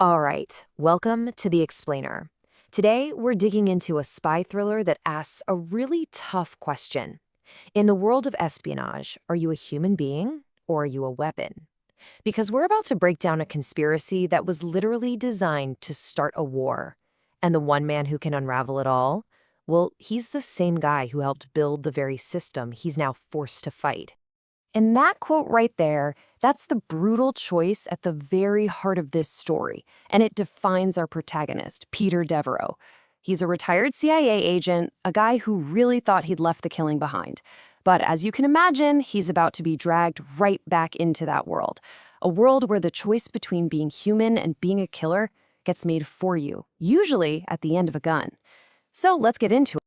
All right, welcome to The Explainer. Today, we're digging into a spy thriller that asks a really tough question. In the world of espionage, are you a human being or are you a weapon? Because we're about to break down a conspiracy that was literally designed to start a war. And the one man who can unravel it all? Well, he's the same guy who helped build the very system he's now forced to fight. And that quote right there, that's the brutal choice at the very heart of this story, and it defines our protagonist, Peter Devereaux. He's a retired CIA agent, a guy who really thought he'd left the killing behind. But as you can imagine, he's about to be dragged right back into that world, a world where the choice between being human and being a killer gets made for you, usually at the end of a gun. So let's get into it.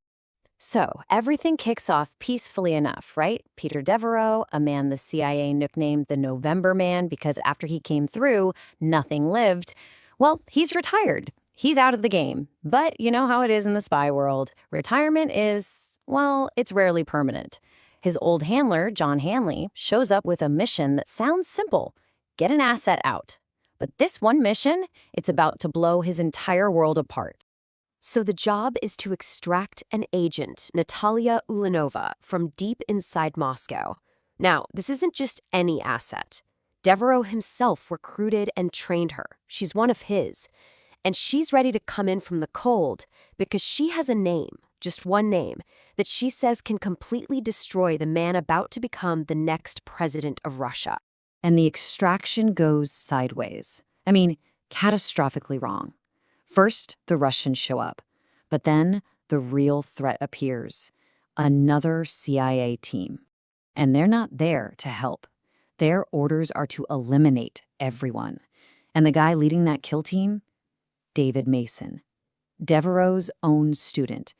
So, everything kicks off peacefully enough, right? Peter Devereaux, a man the CIA nicknamed the November Man because after he came through, nothing lived. Well, he's retired. He's out of the game. But you know how it is in the spy world. Retirement is, well, it's rarely permanent. His old handler, John Hanley, shows up with a mission that sounds simple. Get an asset out. But this one mission, it's about to blow his entire world apart. So the job is to extract an agent, Natalia Ulanova, from deep inside Moscow. Now, this isn't just any asset. Devereaux himself recruited and trained her. She's one of his. And she's ready to come in from the cold because she has a name, just one name, that she says can completely destroy the man about to become the next president of Russia. And the extraction goes sideways. I mean, catastrophically wrong. First, the Russians show up, but then the real threat appears, another CIA team. And they're not there to help. Their orders are to eliminate everyone. And the guy leading that kill team? David Mason, Devereaux's own student.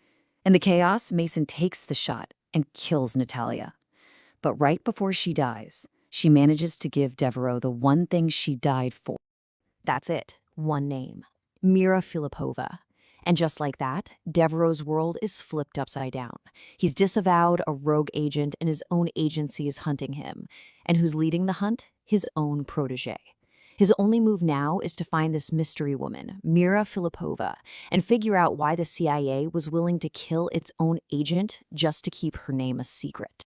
In the chaos, Mason takes the shot and kills Natalia. But right before she dies, she manages to give Devereaux the one thing she died for. That's it, one name. Mira Filipova. And just like that, Devereaux's world is flipped upside down. He's disavowed a rogue agent and his own agency is hunting him. And who's leading the hunt? His own protege. His only move now is to find this mystery woman, Mira Filipova, and figure out why the CIA was willing to kill its own agent just to keep her name a secret.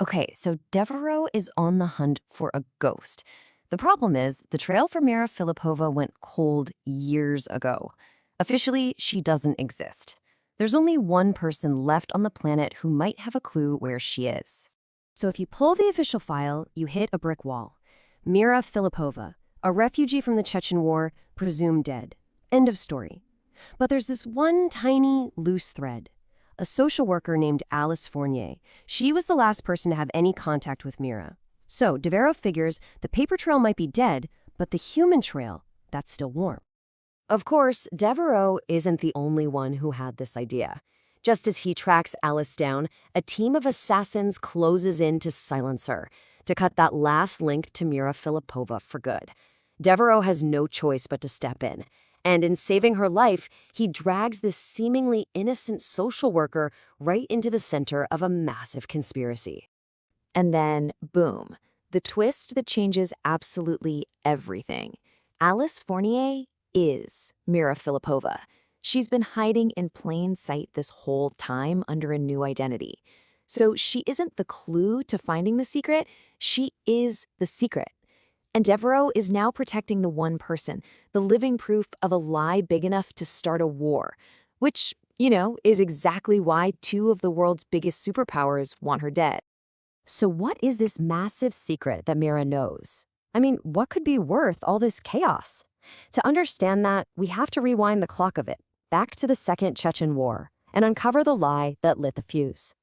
Okay, so Devereaux is on the hunt for a ghost. The problem is, the trail for Mira Filipova went cold years ago. Officially, she doesn't exist. There's only one person left on the planet who might have a clue where she is. So if you pull the official file, you hit a brick wall. Mira Filipova, a refugee from the Chechen War, presumed dead. End of story. But there's this one tiny, loose thread. A social worker named Alice Fournier. She was the last person to have any contact with Mira. So Devereaux figures the paper trail might be dead, but the human trail, that's still warm. Of course, Devereaux isn't the only one who had this idea. Just as he tracks Alice down, a team of assassins closes in to silence her, to cut that last link to Mira Filipova for good. Devereaux has no choice but to step in. And in saving her life, he drags this seemingly innocent social worker right into the center of a massive conspiracy. And then, boom, the twist that changes absolutely everything. Alice Fournier is Mira Filipova. She's been hiding in plain sight this whole time under a new identity. So she isn't the clue to finding the secret, she is the secret. And Devereaux is now protecting the one person, the living proof of a lie big enough to start a war, which, is exactly why two of the world's biggest superpowers want her dead. So what is this massive secret that Mira knows? I mean, what could be worth all this chaos? To understand that, we have to rewind the clock of it, back to the Second Chechen War, and uncover the lie that lit the fuse.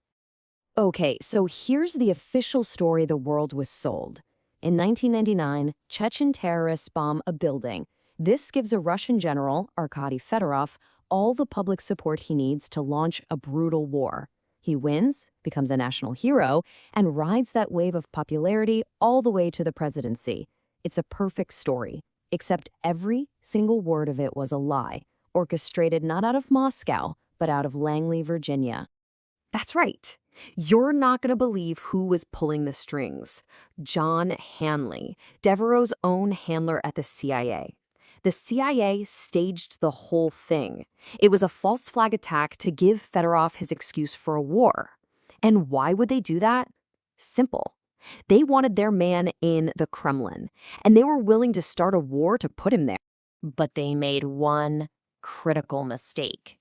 Okay, so here's the official story the world was sold. In 1999, Chechen terrorists bomb a building. This gives a Russian general, Arkady Fedorov, all the public support he needs to launch a brutal war. He wins, becomes a national hero, and rides that wave of popularity all the way to the presidency. It's a perfect story, except every single word of it was a lie, orchestrated not out of Moscow, but out of Langley, Virginia. That's right. You're not going to believe who was pulling the strings. John Hanley, Devereaux's own handler at the CIA. The CIA staged the whole thing. It was a false flag attack to give Fedorov his excuse for a war. And why would they do that? Simple. They wanted their man in the Kremlin, and they were willing to start a war to put him there. But they made one critical mistake.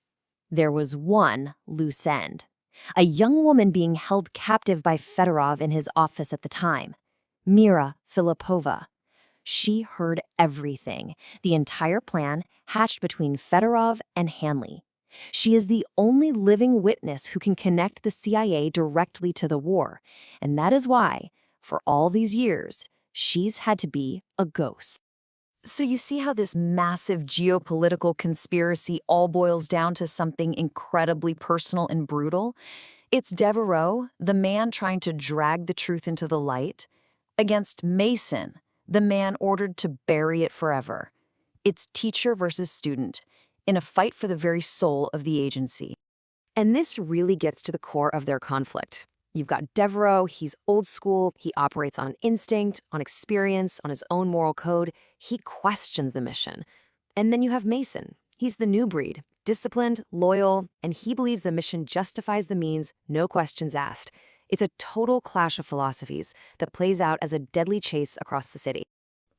There was one loose end. A young woman being held captive by Fedorov in his office at the time, Mira Filipova. She heard everything, the entire plan hatched between Fedorov and Hanley. She is the only living witness who can connect the CIA directly to the war, and that is why, for all these years, she's had to be a ghost. So you see how this massive geopolitical conspiracy all boils down to something incredibly personal and brutal? It's Devereaux, the man trying to drag the truth into the light, against Mason, the man ordered to bury it forever. It's teacher versus student, in a fight for the very soul of the agency. And this really gets to the core of their conflict. You've got Devereaux, he's old school, he operates on instinct, on experience, on his own moral code. He questions the mission. And then you have Mason. He's the new breed, disciplined, loyal, and he believes the mission justifies the means, no questions asked. It's a total clash of philosophies that plays out as a deadly chase across the city.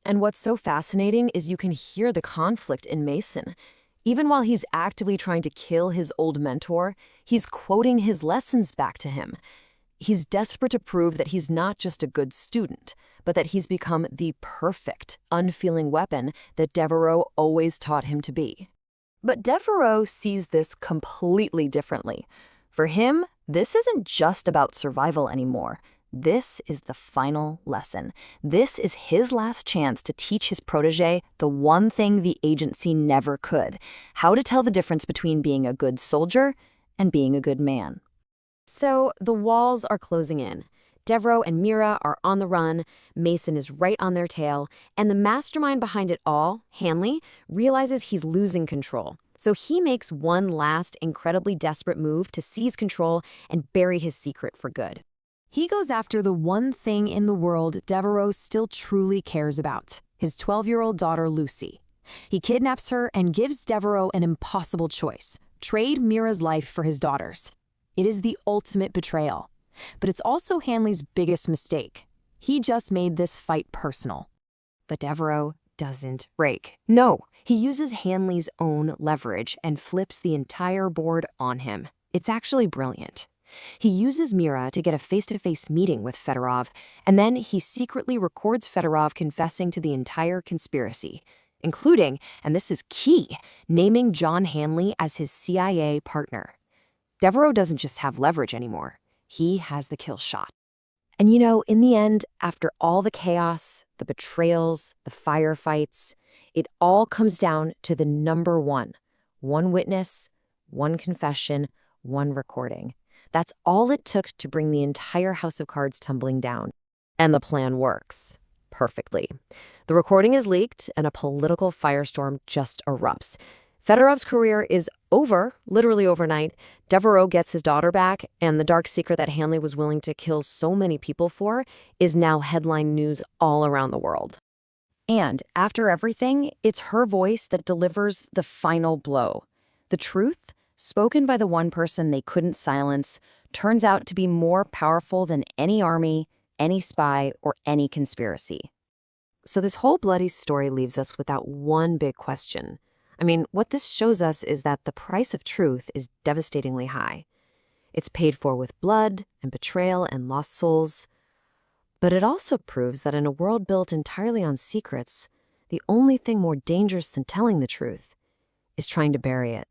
And what's so fascinating is you can hear the conflict in Mason. Even while he's actively trying to kill his old mentor, he's quoting his lessons back to him. He's desperate to prove that he's not just a good student, but that he's become the perfect, unfeeling weapon that Devereaux always taught him to be. But Devereaux sees this completely differently. For him, this isn't just about survival anymore. This is the final lesson. This is his last chance to teach his protege the one thing the agency never could: how to tell the difference between being a good soldier and being a good man. So the walls are closing in. Devereaux and Mira are on the run, Mason is right on their tail, and the mastermind behind it all, Hanley, realizes he's losing control. So he makes one last incredibly desperate move to seize control and bury his secret for good. He goes after the one thing in the world Devereaux still truly cares about: his 12-year-old daughter, Lucy. He kidnaps her and gives Devereaux an impossible choice: trade Mira's life for his daughter's. It is the ultimate betrayal. But it's also Hanley's biggest mistake. He just made this fight personal. But Devereaux doesn't break. No, he uses Hanley's own leverage and flips the entire board on him. It's actually brilliant. He uses Mira to get a face-to-face meeting with Fedorov, and then he secretly records Fedorov confessing to the entire conspiracy, including, and this is key, naming John Hanley as his CIA partner. Devereaux doesn't just have leverage anymore. He has the kill shot. And in the end, after all the chaos, the betrayals, the firefights, it all comes down to the number one. One witness, one confession, one recording. That's all it took to bring the entire house of cards tumbling down. And the plan works perfectly. The recording is leaked, and a political firestorm just erupts. Fedorov's career is over, literally overnight. Devereaux gets his daughter back, and the dark secret that Hanley was willing to kill so many people for is now headline news all around the world. And after everything, it's her voice that delivers the final blow. The truth, spoken by the one person they couldn't silence, turns out to be more powerful than any army, any spy, or any conspiracy. So this whole bloody story leaves us without one big question. What this shows us is that the price of truth is devastatingly high. It's paid for with blood and betrayal and lost souls. But it also proves that in a world built entirely on secrets, the only thing more dangerous than telling the truth is trying to bury it.